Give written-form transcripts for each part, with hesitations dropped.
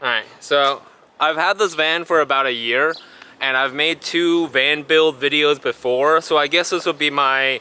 Alright, so I've had this van for about a year and I've made 2 van build videos before, so I guess this would be my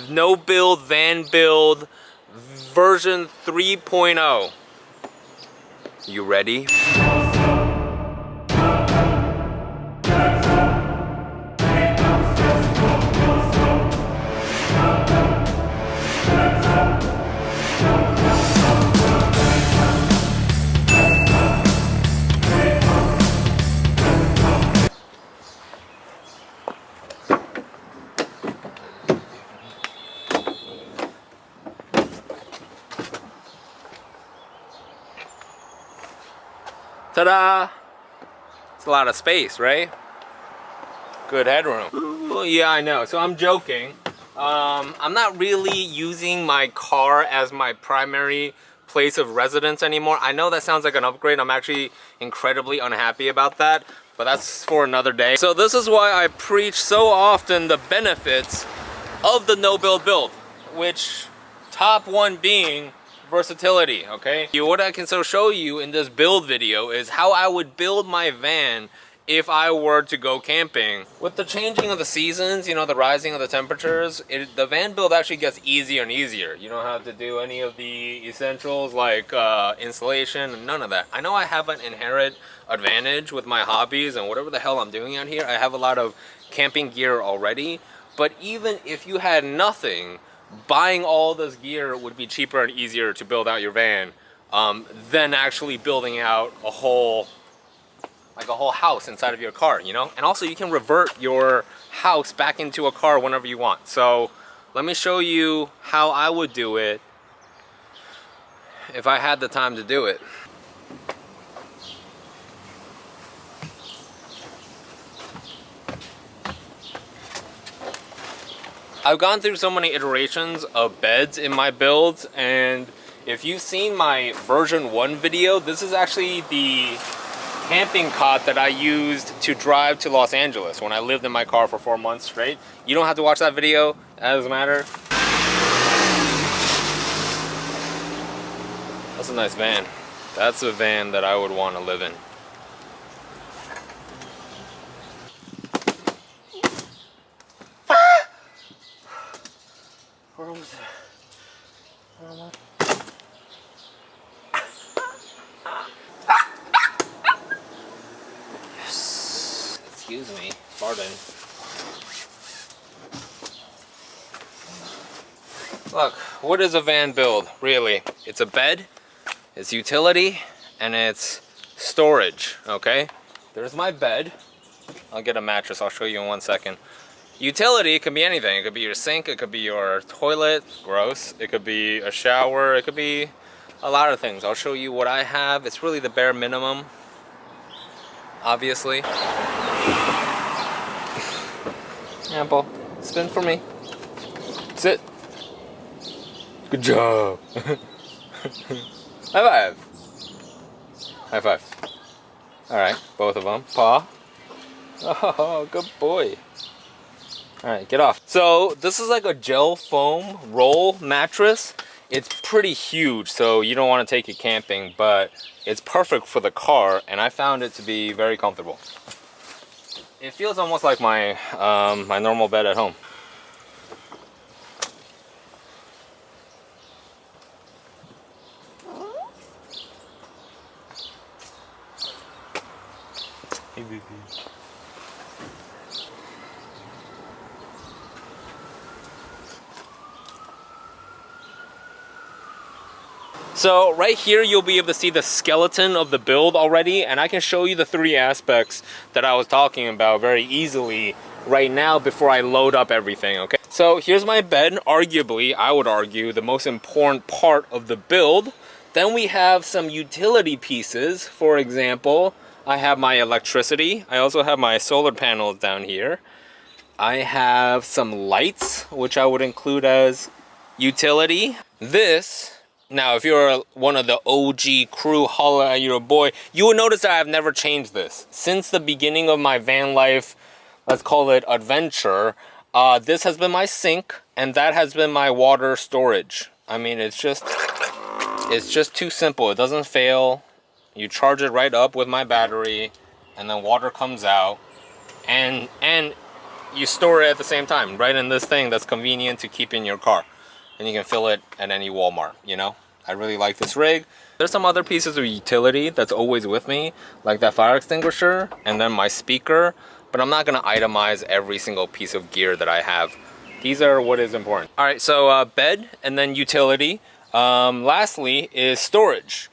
no build van build version 3.0. You ready? Ta-da! It's a lot of space, right? Good headroom. Ooh, yeah, I know. So I'm joking. I'm not really using my car as my primary place of residence anymore. I know that sounds like an upgrade. I'm actually incredibly unhappy about that, but that's for another day. So this is why I preach so often the benefits of the no-build build, which top one being versatility, okay? What I can show you in this build video is how I would build my van if I were to go camping. With the changing of the seasons, you know, the rising of the temperatures, the van build actually gets easier and easier. You don't have to do any of the essentials like insulation and none of that. I know I have an inherent advantage with my hobbies and whatever the hell I'm doing out here. I have a lot of camping gear already, but even if you had nothing, buying all this gear would be cheaper and easier to build out your van than actually building out a whole house inside of your car, you know? And also you can revert your house back into a car whenever you want. So let me show you how I would do it if I had the time to do it. I've gone through so many iterations of beds in my builds, and if you've seen my version 1 video, this is actually the camping cot that I used to drive to Los Angeles when I lived in my car for 4 months straight. You don't have to watch that video, that doesn't matter. That's a nice van. That's a van that I would want to live in. Where was it? Excuse me, pardon. Look, what is a van build, really? It's a bed, it's utility, and it's storage, okay? There's my bed. I'll get a mattress, I'll show you in 1 second. Utility can be anything. It could be your sink, it could be your toilet, gross. It could be a shower, it could be a lot of things. I'll show you what I have. It's really the bare minimum, obviously. Ample. Spin for me. Sit. Good job. High five. High five. Alright, both of them. Paw. Oh, good boy. Alright, get off. So this is like a gel foam roll mattress. It's pretty huge, so you don't want to take it camping, but it's perfect for the car, and I found it to be very comfortable. It feels almost like my my normal bed at home. Hey, baby. So right here you'll be able to see the skeleton of the build already, and I can show you the 3 aspects that I was talking about very easily right now before I load up everything, okay? So here's my bed, arguably, I would argue, the most important part of the build. Then we have some utility pieces. For example, I have my electricity. I also have my solar panels down here. I have some lights, which I would include as utility. This, now if you're one of the OG crew, holla at your boy, you will notice that I've never changed this. Since the beginning of my van life, let's call it adventure, this has been my sink, and that has been my water storage. I mean, it's just too simple. It doesn't fail. You charge it right up with my battery, and then water comes out, and you store it at the same time, right in this thing that's convenient to keep in your car. And you can fill it at any Walmart, you know? I really like this rig. There's some other pieces of utility that's always with me, like that fire extinguisher and then my speaker, but I'm not gonna itemize every single piece of gear that I have. These are what is important. All right, so bed and then utility. Lastly is storage.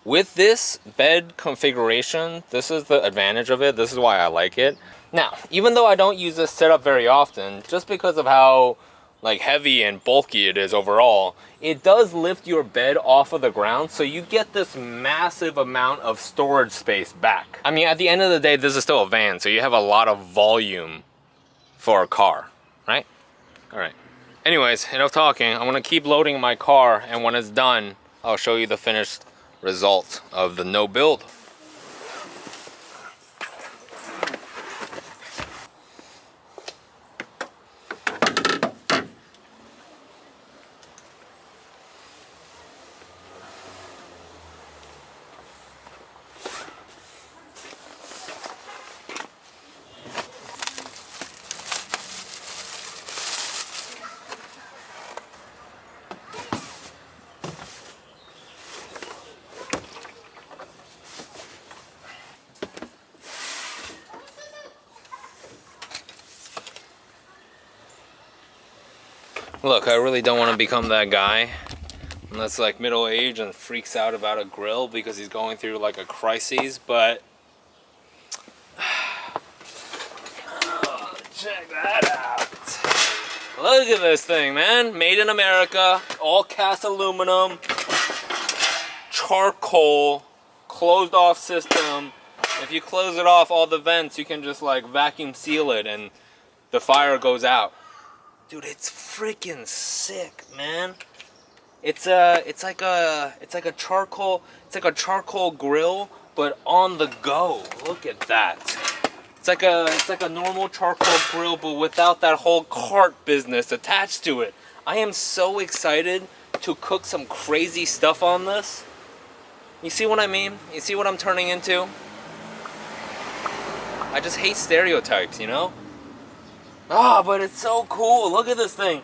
With this bed configuration, this is the advantage of it. This is why I like it. Now, even though I don't use this setup very often, just because of how like heavy and bulky it is overall, it does lift your bed off of the ground, so you get this massive amount of storage space back. I mean, at the end of the day, this is still a van, so you have a lot of volume for a car, right? All right. Anyways, enough talking. I'm gonna keep loading my car, and when it's done, I'll show you the finished result of the no build. Look, I really don't want to become that guy that's like middle age and freaks out about a grill because he's going through like a crisis, but oh, check that out. Look at this thing, man. Made in America, all cast aluminum, charcoal, closed off system. If you close it off, all the vents, you can just like vacuum seal it and the fire goes out. Dude, it's freaking sick, man. It's like a charcoal grill, but on the go. Look at that. It's like a normal charcoal grill, but without that whole cart business attached to it. I am so excited to cook some crazy stuff on this. You see what I mean? You see what I'm turning into? I just hate stereotypes, you know? Ah, but it's so cool. Look at this thing.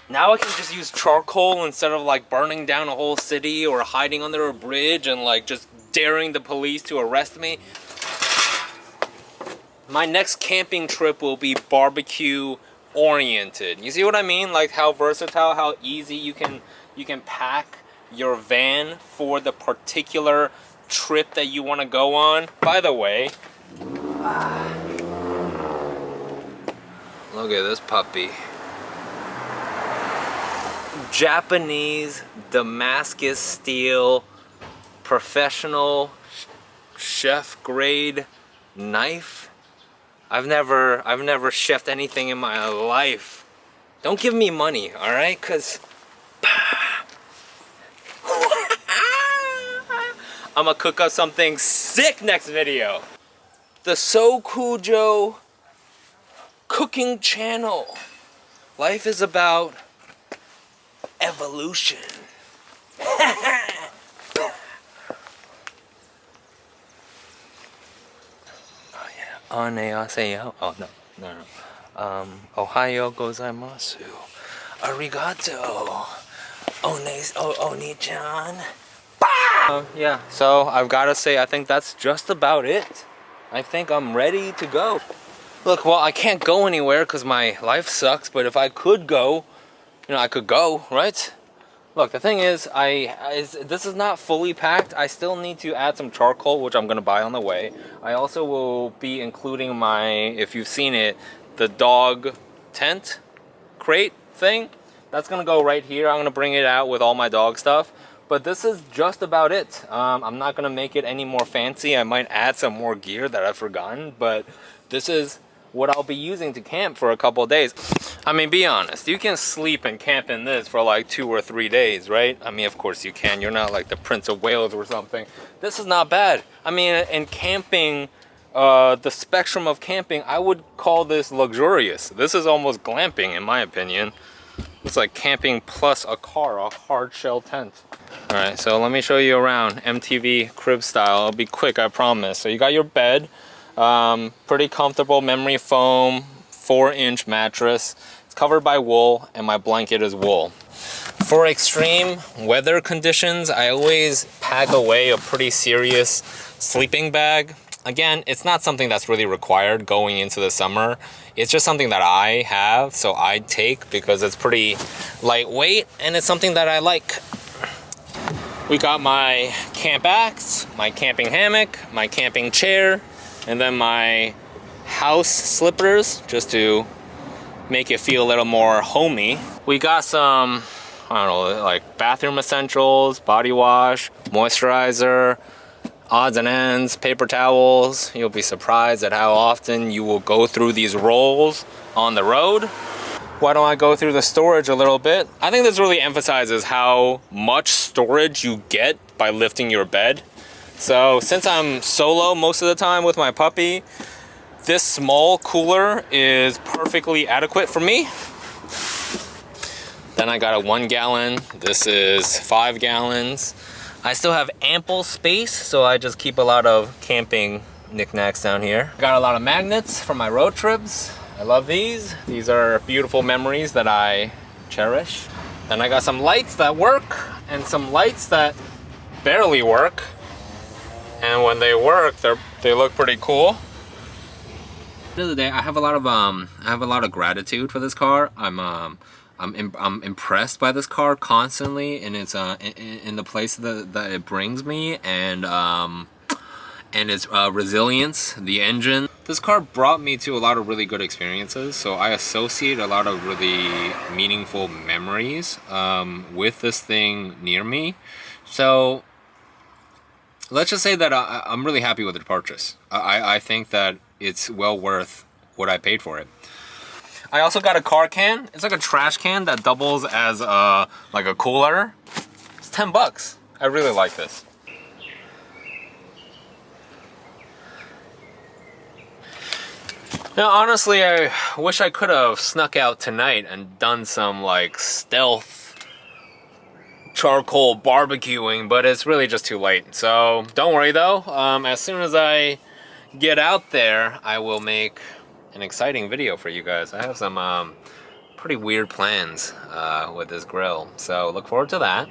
Now I can just use charcoal instead of like burning down a whole city or hiding under a bridge and like just daring the police to arrest me. My next camping trip will be barbecue oriented. You see what I mean? Like how versatile, how easy you can pack your van for the particular trip that you want to go on. By the way, look at this puppy. Japanese Damascus steel professional chef grade knife. I've never chefed anything in my life. Don't give me money, all right? Cause I'm gonna cook up something sick next video. The Sokujo cooking channel. Life is about evolution. Oh yeah. Annyeonghaseyo. Oh no. Ohayo gozaimasu. Arigato. Oni-chan. Yeah, so I've got to say, I think that's just about it. I think I'm ready to go. Look, well, I can't go anywhere because my life sucks, but if I could go, you know, I could go, right? Look, the thing is, this is not fully packed. I still need to add some charcoal, which I'm going to buy on the way. I also will be including my, if you've seen it, the dog tent crate thing. That's going to go right here. I'm going to bring it out with all my dog stuff. But this is just about it. I'm not going to make it any more fancy. I might add some more gear that I've forgotten, but this is what I'll be using to camp for a couple of days. I mean, be honest, you can sleep and camp in this for like 2 or 3 days, right? I mean, of course you can. You're not like the Prince of Wales or something. This is not bad. I mean, in camping, the spectrum of camping, I would call this luxurious. This is almost glamping in my opinion. It's like camping plus a car, a hard shell tent. All right, so let me show you around MTV crib style. It'll be quick, I promise. So you got your bed, pretty comfortable memory foam, 4-inch mattress. It's covered by wool, and my blanket is wool. For extreme weather conditions, I always pack away a pretty serious sleeping bag. Again, it's not something that's really required going into the summer. It's just something that I have, so I take because it's pretty lightweight and it's something that I like. We got my camp axe, my camping hammock, my camping chair, and then my house slippers just to make it feel a little more homey. We got some, I don't know, like bathroom essentials, body wash, moisturizer, odds and ends, paper towels. You'll be surprised at how often you will go through these rolls on the road. Why don't I go through the storage a little bit? I think this really emphasizes how much storage you get by lifting your bed. So since I'm solo most of the time with my puppy, this small cooler is perfectly adequate for me. Then I got a 1 gallon. This is 5 gallons. I still have ample space, so I just keep a lot of camping knickknacks down here. Got a lot of magnets for my road trips. I love these. These are beautiful memories that I cherish. Then I got some lights that work and some lights that barely work. And when they work, they look pretty cool. At the end of the day, I have a lot of gratitude for this car. I'm impressed by this car constantly, and it's in the place that it brings me, and its resilience, the engine. This car brought me to a lot of really good experiences, so I associate a lot of really meaningful memories with this thing near me. So let's just say that I'm really happy with the purchase. I think that it's well worth what I paid for it. I also got a car can. It's like a trash can that doubles as like a cooler. It's 10 bucks. I really like this. Now, honestly, I wish I could have snuck out tonight and done some like stealth charcoal barbecuing, but it's really just too late. So don't worry though. As soon as I get out there, I will make an exciting video for you guys. I have some pretty weird plans with this grill, so look forward to that.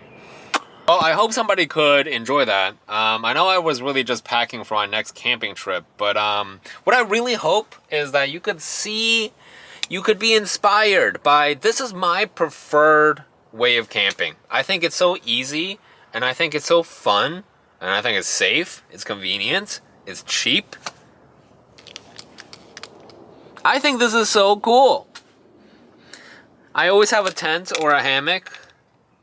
Well, I hope somebody could enjoy that. I know I was really just packing for my next camping trip, but what I really hope is that you could be inspired by, this is my preferred way of camping. I think it's so easy, and I think it's so fun, and I think it's safe, it's convenient, it's cheap. I think this is so cool. I always have a tent or a hammock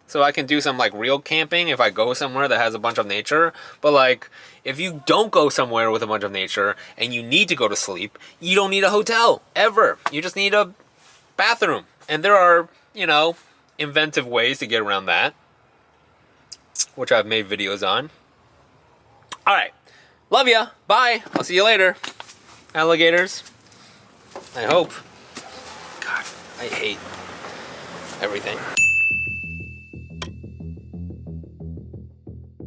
so I can do some like real camping if I go somewhere that has a bunch of nature. But like, if you don't go somewhere with a bunch of nature and you need to go to sleep, you don't need a hotel, ever. You just need a bathroom. And there are, you know, inventive ways to get around that, which I've made videos on. All right, love ya, bye. I'll see you later, alligators. I hope. God, I hate everything.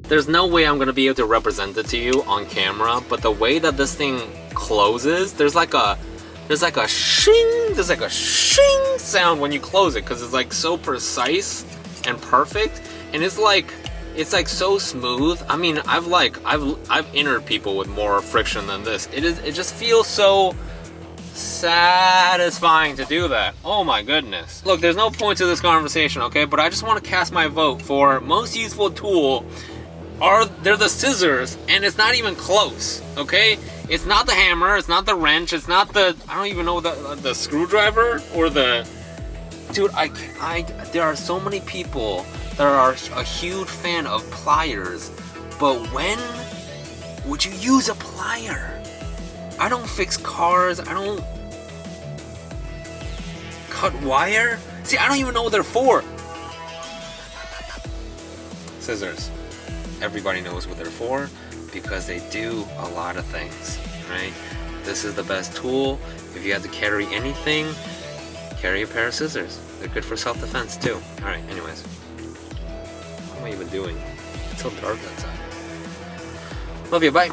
There's no way I'm gonna be able to represent it to you on camera, but the way that this thing closes, there's like a shing, sound when you close it, because it's like so precise and perfect, and it's like so smooth. I mean, I've entered people with more friction than this. It just feels so satisfying to do that. Oh my goodness. Look, there's no point to this conversation, okay? But I just want to cast my vote for most useful tool. They're the scissors, and it's not even close, okay? It's not the hammer, it's not the wrench, it's not the, I don't even know, the screwdriver or the... Dude, there are so many people that are a huge fan of pliers, but when would you use a plier? I don't fix cars, I don't cut wire. See, I don't even know what they're for. Scissors. Everybody knows what they're for because they do a lot of things, right? This is the best tool. If you have to carry anything, carry a pair of scissors. They're good for self-defense too. Alright, anyways. What am I even doing? It's so dark outside. Love you, bye.